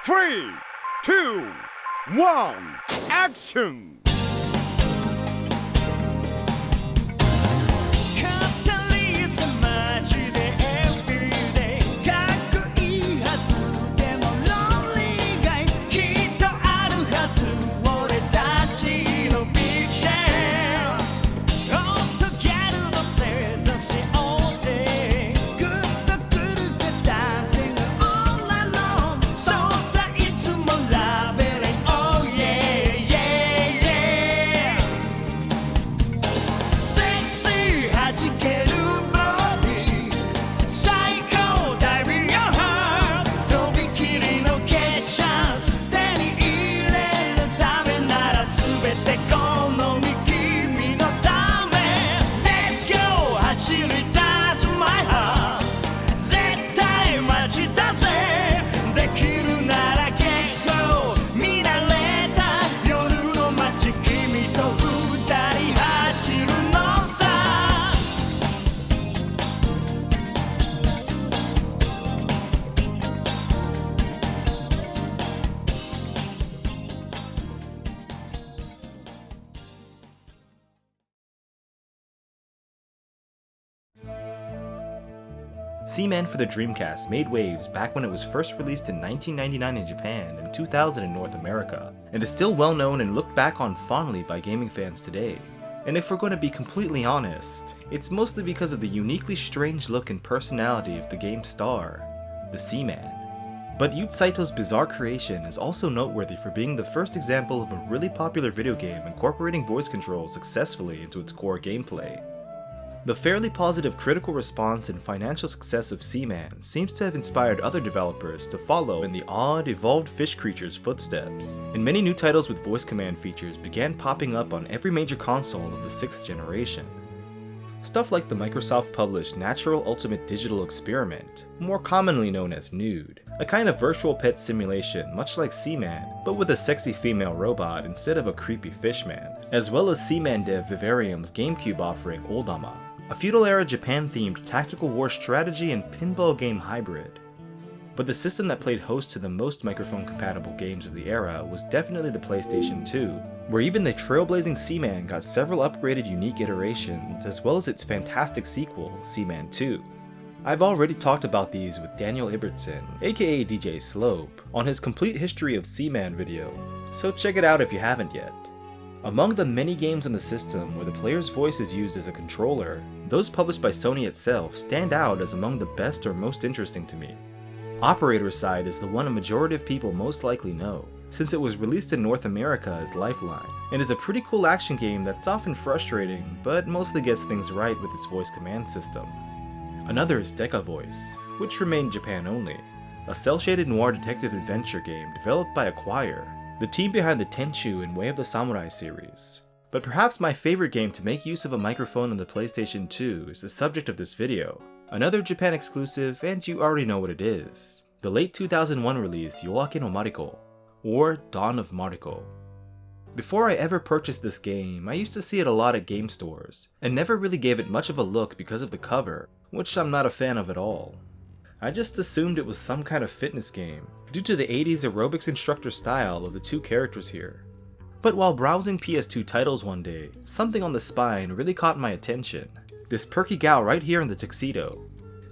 3, 2, 1, action! 'Seaman' for the Dreamcast made waves back when it was first released in 1999 in Japan and 2000 in North America, and is still well known and looked back on fondly by gaming fans today. And if we're going to be completely honest, it's mostly because of the uniquely strange look and personality of the game's star, the Seaman. But Yuji Saito's bizarre creation is also noteworthy for being the first example of a really popular video game incorporating voice control successfully into its core gameplay. The fairly positive critical response and financial success of Seaman seems to have inspired other developers to follow in the odd, evolved fish creature's footsteps, and many new titles with voice command features began popping up on every major console of the 6th generation. Stuff like the Microsoft-published Natural Ultimate Digital Experiment, more commonly known as N.U.D.E, a kind of virtual pet simulation much like Seaman, but with a sexy female robot instead of a creepy fishman, as well as Seaman dev Vivarium's GameCube offering Odama, a feudal-era Japan-themed tactical war strategy and pinball game hybrid. But the system that played host to the most microphone-compatible games of the era was definitely the PlayStation 2, where even the trailblazing Seaman got several upgraded unique iterations, as well as its fantastic sequel, Seaman 2. I've already talked about these with Daniel Ibbotson, aka DJ Slope, on his Complete History of Seaman video, so check it out if you haven't yet. Among the many games on the system where the player's voice is used as a controller, those published by Sony itself stand out as among the best or most interesting to me. Operator's Side is the one a majority of people most likely know, since it was released in North America as Lifeline, and is a pretty cool action game that's often frustrating, but mostly gets things right with its voice command system. Another is Deka Voice, which remained Japan only, a cel-shaded noir detective adventure game developed by Acquire, the team behind the Tenchu and Way of the Samurai series. But perhaps my favorite game to make use of a microphone on the PlayStation 2 is the subject of this video, another Japan exclusive, and you already know what it is, the late 2001 release Yoake no Mariko, or Dawn of Mariko. Before I ever purchased this game, I used to see it a lot at game stores, and never really gave it much of a look because of the cover, which I'm not a fan of at all. I just assumed it was some kind of fitness game, due to the 80s aerobics instructor style of the two characters here. But while browsing PS2 titles one day, something on the spine really caught my attention. This perky gal right here in the tuxedo.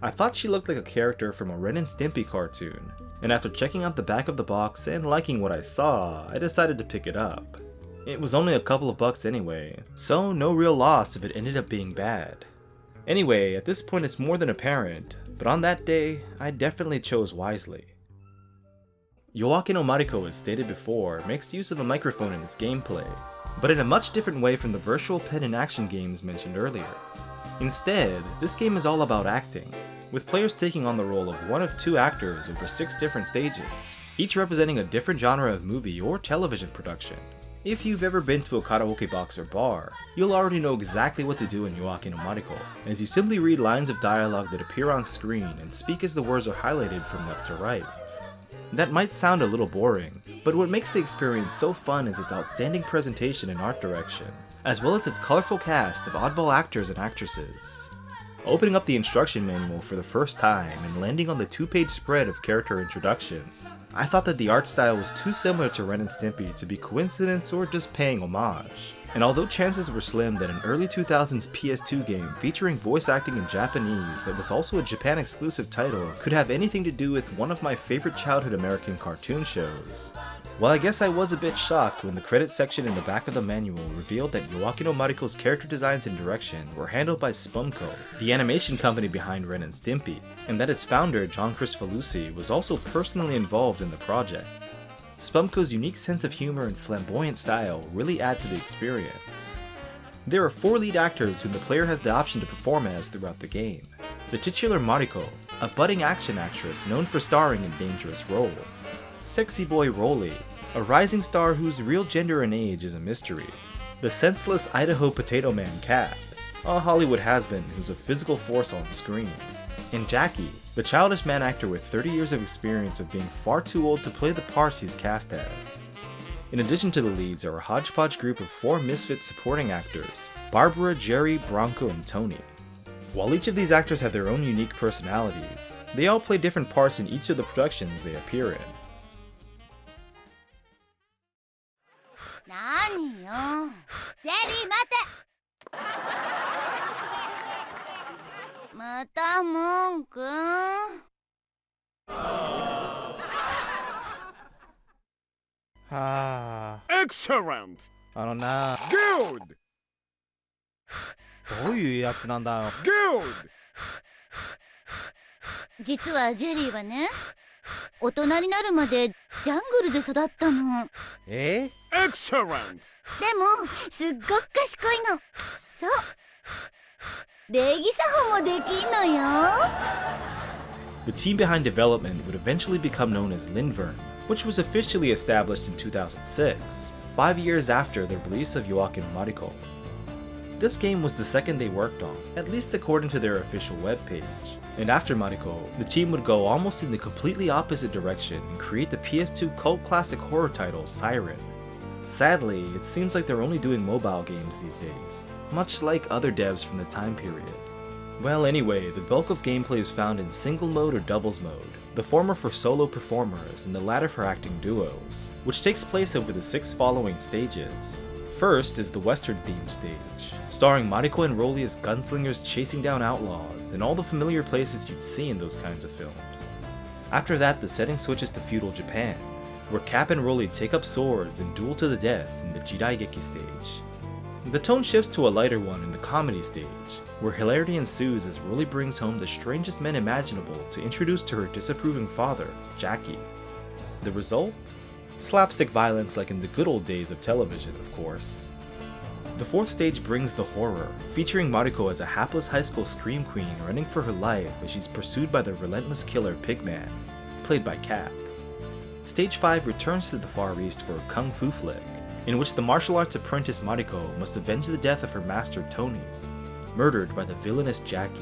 I thought she looked like a character from a Ren and Stimpy cartoon, and after checking out the back of the box and liking what I saw, I decided to pick it up. It was only a couple of bucks anyway, so no real loss if it ended up being bad. Anyway, at this point it's more than apparent, but on that day, I definitely chose wisely. Yoake no Mariko, as stated before, makes use of a microphone in its gameplay, but in a much different way from the virtual pet and action games mentioned earlier. Instead, this game is all about acting, with players taking on the role of one of two actors over 6 different stages, each representing a different genre of movie or television production. If you've ever been to a karaoke box or bar, you'll already know exactly what to do in Yoake no Mariko, as you simply read lines of dialogue that appear on screen and speak as the words are highlighted from left to right. That might sound a little boring, but what makes the experience so fun is its outstanding presentation and art direction, as well as its colorful cast of oddball actors and actresses. Opening up the instruction manual for the first time and landing on the 2-page spread of character introductions, I thought that the art style was too similar to Ren and Stimpy to be coincidence or just paying homage. And although chances were slim that an early 2000s PS2 game featuring voice acting in Japanese that was also a Japan exclusive title could have anything to do with one of my favorite childhood American cartoon shows. Well, I guess I was a bit shocked when the credits section in the back of the manual revealed that Yoake no Mariko's character designs and direction were handled by Spumco, the animation company behind Ren and Stimpy, and that its founder, John Kricfalusi, was also personally involved in the project. Spumco's unique sense of humor and flamboyant style really add to the experience. There are 4 lead actors whom the player has the option to perform as throughout the game. The titular Mariko, a budding action actress known for starring in dangerous roles. Sexy boy Rolly, a rising star whose real gender and age is a mystery. The senseless Idaho Potato Man Cap, a Hollywood has-been who's a physical force on screen. And Jackie, the childish man actor with 30 years of experience of being far too old to play the parts he's cast as. In addition to the leads are a hodgepodge group of 4 misfit supporting actors, Barbara, Jerry, Bronco, and Tony. While each of these actors have their own unique personalities, they all play different parts in each of the productions they appear in. 何よジェリー待てまた文句はあ Excellent! な Good! どういうやつなんだよ Good! 実はジェリーはね大人になるまでジャングルで育ったの Excellent! でもすっごく賢いのそう礼儀作法もできんのよ The team behind development would eventually become known as Lindvern, which was officially established in 2006, 5 years after the release of Yoake no Mariko. This game was the second they worked on, at least according to their official webpage. And after Mariko, the team would go almost in the completely opposite direction and create the PS2 cult classic horror title Siren. Sadly, it seems like they're only doing mobile games these days, much like other devs from the time period. Well anyway, the bulk of gameplay is found in single mode or doubles mode, the former for solo performers and the latter for acting duos, which takes place over the 6 following stages. First is the Western themed stage, starring Mariko and Rolly as gunslingers chasing down outlaws and all the familiar places you'd see in those kinds of films. After that, the setting switches to feudal Japan, where Cap and Rolly take up swords and duel to the death in the Jidaigeki stage. The tone shifts to a lighter one in the comedy stage, where hilarity ensues as Rolly brings home the strangest men imaginable to introduce to her disapproving father, Jackie. The result? Slapstick violence like in the good old days of television, of course. The 4th stage brings the horror, featuring Mariko as a hapless high school scream queen running for her life as she's pursued by the relentless killer Pigman, played by Cap. Stage 5 returns to the Far East for a kung fu flick, in which the martial arts apprentice Mariko must avenge the death of her master Tony, murdered by the villainous Jackie.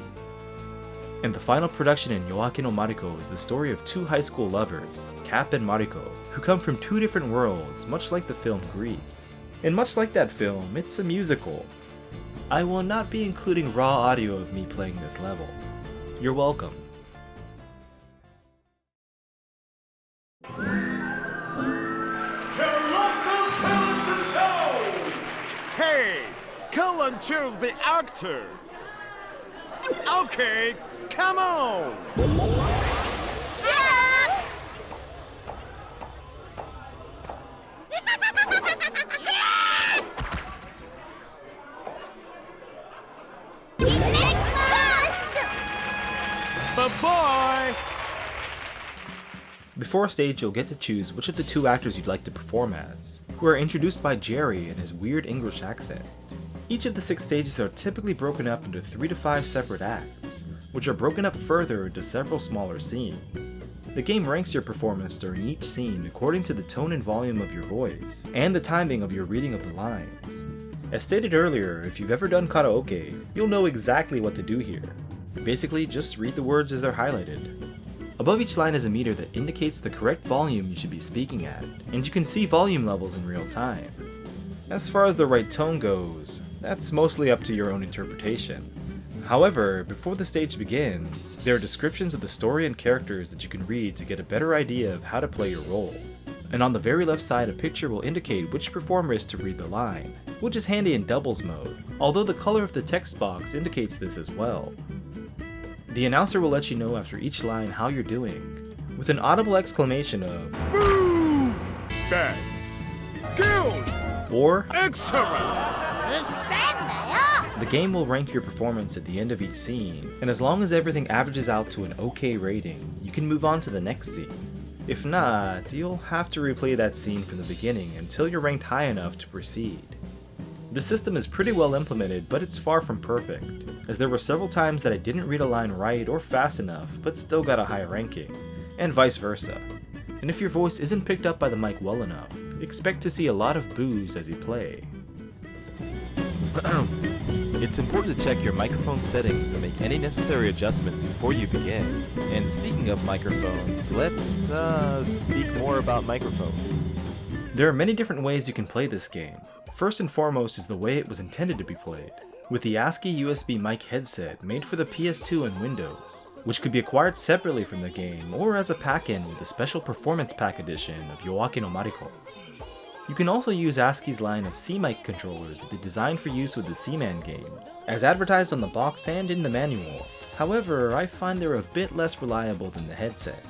And the final production in Yoake no Mariko is the story of 2 high school lovers, Cap and Mariko, who come from 2 different worlds, much like the film Grease. And much like that film, it's a musical. I will not be including raw audio of me playing this level. You're welcome. Hey, come and choose the actor! Okay, come on! Bye-bye! Before a stage, you'll get to choose which of the 2 actors you'd like to perform as, who are introduced by Jerry and his weird English accent. Each of the 6 stages are typically broken up into 3 to 5 separate acts, which are broken up further into several smaller scenes. The game ranks your performance during each scene according to the tone and volume of your voice, and the timing of your reading of the lines. As stated earlier, if you've ever done karaoke, you'll know exactly what to do here. Basically, just read the words as they're highlighted. Above each line is a meter that indicates the correct volume you should be speaking at, and you can see volume levels in real time. As far as the right tone goes, that's mostly up to your own interpretation. However, before the stage begins, there are descriptions of the story and characters that you can read to get a better idea of how to play your role. And on the very left side, a picture will indicate which performer is to read the line, which is handy in doubles mode, although the color of the text box indicates this as well. The announcer will let you know after each line how you're doing, with an audible exclamation of Boo! Bad. Good. or Excellent. うっせえんだよ the game will rank your performance at the end of each scene, and as long as everything averages out to an OK rating, you can move on to the next scene. If not, you'll have to replay that scene from the beginning until you're ranked high enough to proceed. The system is pretty well implemented, but it's far from perfect, as there were several times that I didn't read a line right or fast enough, but still got a high ranking, and vice versa. And if your voice isn't picked up by the mic well enough, expect to see a lot of boos as you play. It's important to check your microphone settings and make any necessary adjustments before you begin. And speaking of microphones, let's speak more about microphones. There are many different ways you can play this game. First and foremost is the way it was intended to be played, with the ASCII USB mic headset made for the PS2 and Windows, which could be acquired separately from the game or as a pack-in with the special Performance Pack edition of Yoake no Mariko. You can also use ASCII's line of C-mic controllers that they designed for use with the Seaman games, as advertised on the box and in the manual. However, I find they're a bit less reliable than the headset.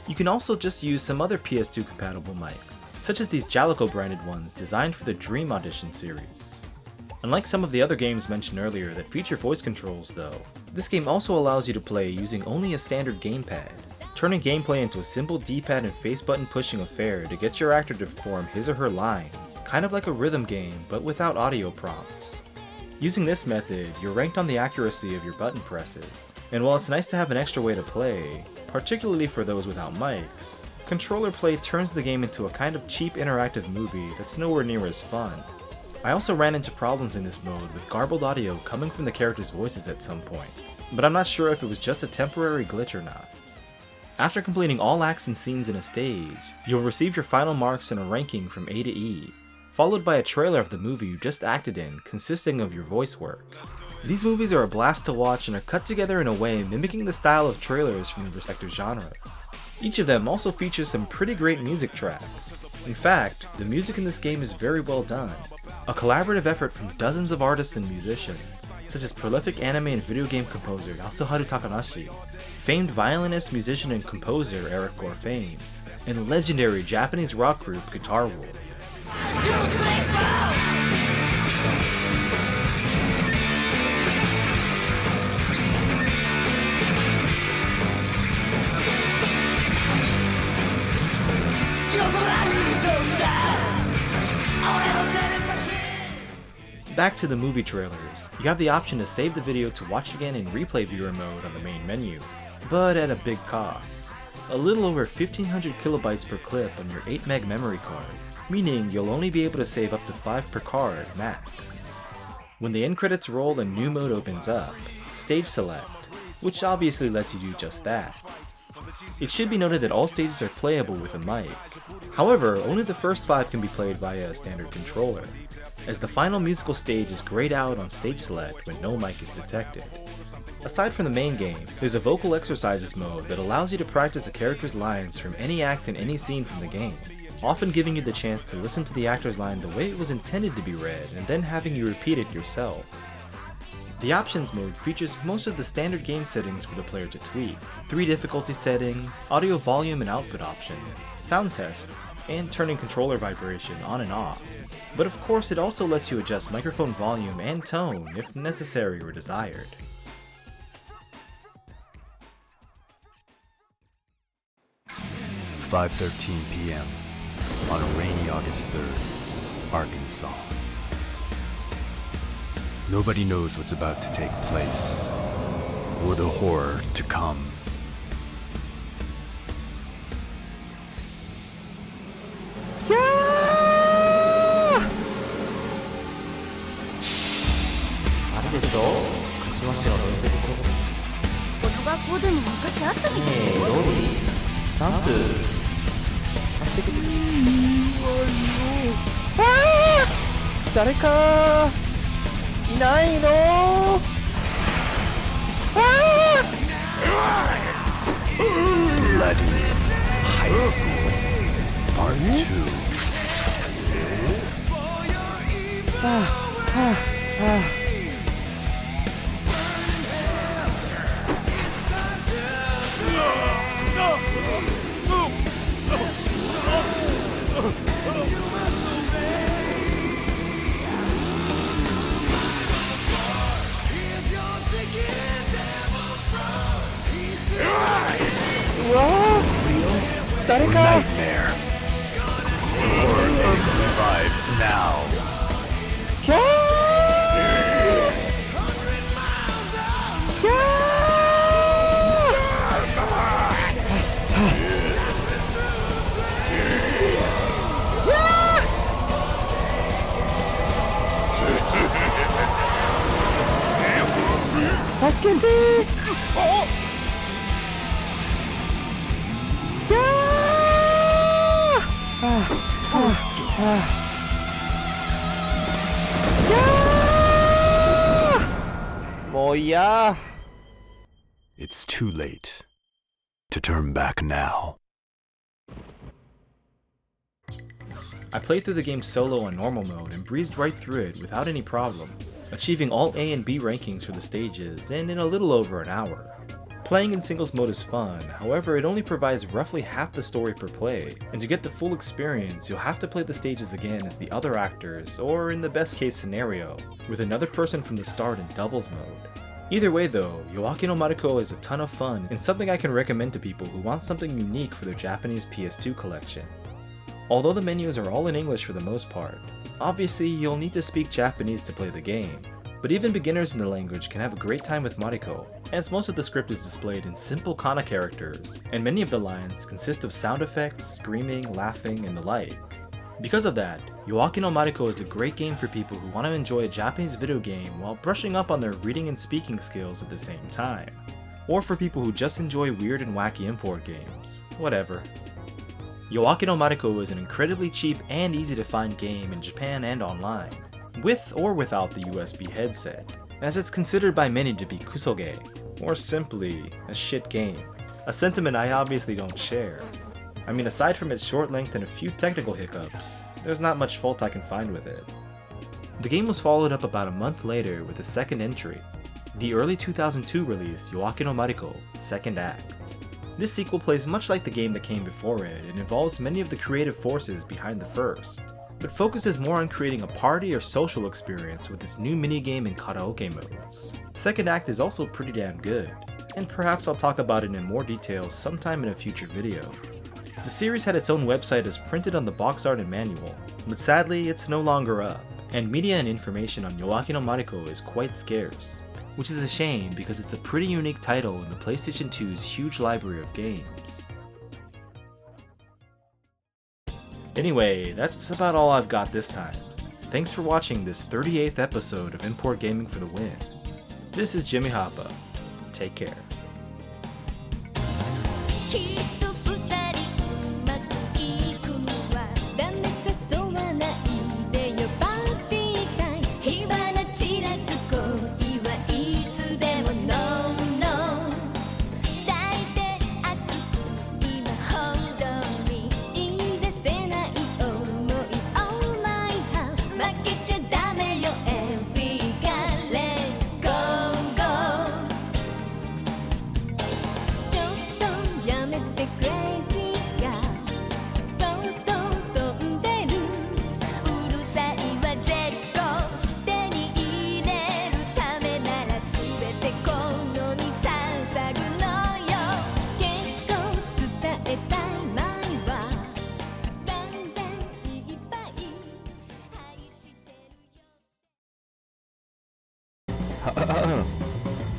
You can also just use some other PS2 compatible mics, such as these Jalico branded ones designed for the Dream Audition series. Unlike some of the other games mentioned earlier that feature voice controls though, this game also allows you to play using only a standard gamepad, turning gameplay into a simple D-pad and face button pushing affair to get your actor to perform his or her lines, kind of like a rhythm game but without audio prompts. Using this method, you're ranked on the accuracy of your button presses, and while it's nice to have an extra way to play, particularly for those without mics, controller play turns the game into a kind of cheap interactive movie that's nowhere near as fun. I also ran into problems in this mode with garbled audio coming from the characters' voices at some points, but I'm not sure if it was just a temporary glitch or not. After completing all acts and scenes in a stage, you'll receive your final marks and a ranking from A to E, followed by a trailer of the movie you just acted in consisting of your voice work. These movies are a blast to watch and are cut together in a way mimicking the style of trailers from the respective genres. Each of them also features some pretty great music tracks. In fact, the music in this game is very well done, a collaborative effort from dozens of artists and musicians, such as prolific anime and video game composer Yasuharu Takanashi, famed violinist, musician, and composer Eric Gorfain, and legendary Japanese rock group Guitar World. Back to the movie trailers, you have the option to save the video to watch again in replay viewer mode on the main menu, but at a big cost. A little over 1500 kilobytes per clip on your 8 meg memory card, meaning you'll only be able to save up to 5 per card max. When the end credits roll and new mode opens up, stage select, which obviously lets you do just that. It should be noted that all stages are playable with a mic. However, only the first 5 can be played via a standard controller, as the final musical stage is grayed out on stage select when no mic is detected. Aside from the main game, there's a vocal exercises mode that allows you to practice a character's lines from any act and any scene from the game, often giving you the chance to listen to the actor's line the way it was intended to be read and then having you repeat it yourself. The options mode features most of the standard game settings for the player to tweak: 3 difficulty settings, audio volume and output options, sound tests, and turning controller vibration on and off. But of course it also lets you adjust microphone volume and tone if necessary or desired. "5:13 p.m. on a rainy August 3rd, Arkansas. Nobody knows what's about to take place, or the horror to come. or nightmare. Horror video revives now. 뭐야? It's too late to turn back now. I played through the game solo on normal mode and breezed right through it without any problems, achieving all A and B rankings for the stages and in a little over an hour. Playing in singles mode is fun, however it only provides roughly half the story per play, and to get the full experience you'll have to play the stages again as the other actors, or in the best case scenario, with another person from the start in doubles mode. Either way though, Yoake no Mariko is a ton of fun and something I can recommend to people who want something unique for their Japanese PS2 collection. Although the menus are all in English for the most part, obviously you'll need to speak Japanese to play the game, but even beginners in the language can have a great time with Mariko, as most of the script is displayed in simple kana characters, and many of the lines consist of sound effects, screaming, laughing, and the like. Because of that, Yoake no Mariko is a great game for people who want to enjoy a Japanese video game while brushing up on their reading and speaking skills at the same time. Or for people who just enjoy weird and wacky import games. Whatever. Yoake no Mariko is an incredibly cheap and easy to find game in Japan and online, with or without the USB headset, as it's considered by many to be kusoge, or simply a shit game, a sentiment I obviously don't share. I mean, aside from its short length and a few technical hiccups, there's not much fault I can find with it. The game was followed up about a month later with a second entry, the early 2002 release Yoake no Mariko, Second Act. This sequel plays much like the game that came before it and involves many of the creative forces behind the first, but focuses more on creating a party or social experience with its new minigame and karaoke modes. Second Act is also pretty damn good, and perhaps I'll talk about it in more detail sometime in a future video. The series had its own website as printed on the box art and manual, but sadly it's no longer up, and media and information on Yoake no Mariko is quite scarce, which is a shame because it's a pretty unique title in the PlayStation 2's huge library of games. Anyway, that's about all I've got this time. Thanks for watching this 38th episode of Import Gaming for the Win. This is Jimmy Hapa. Take care.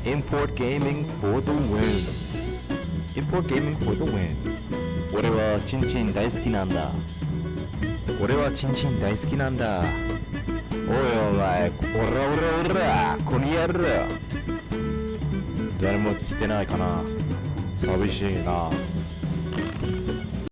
Import gaming for the win. Import gaming for the win. 俺はチンチン大好きなんだ。俺はチンチン大好きなんだ。おいお前、おら、この野郎。誰も聞いてないかな。寂しいな。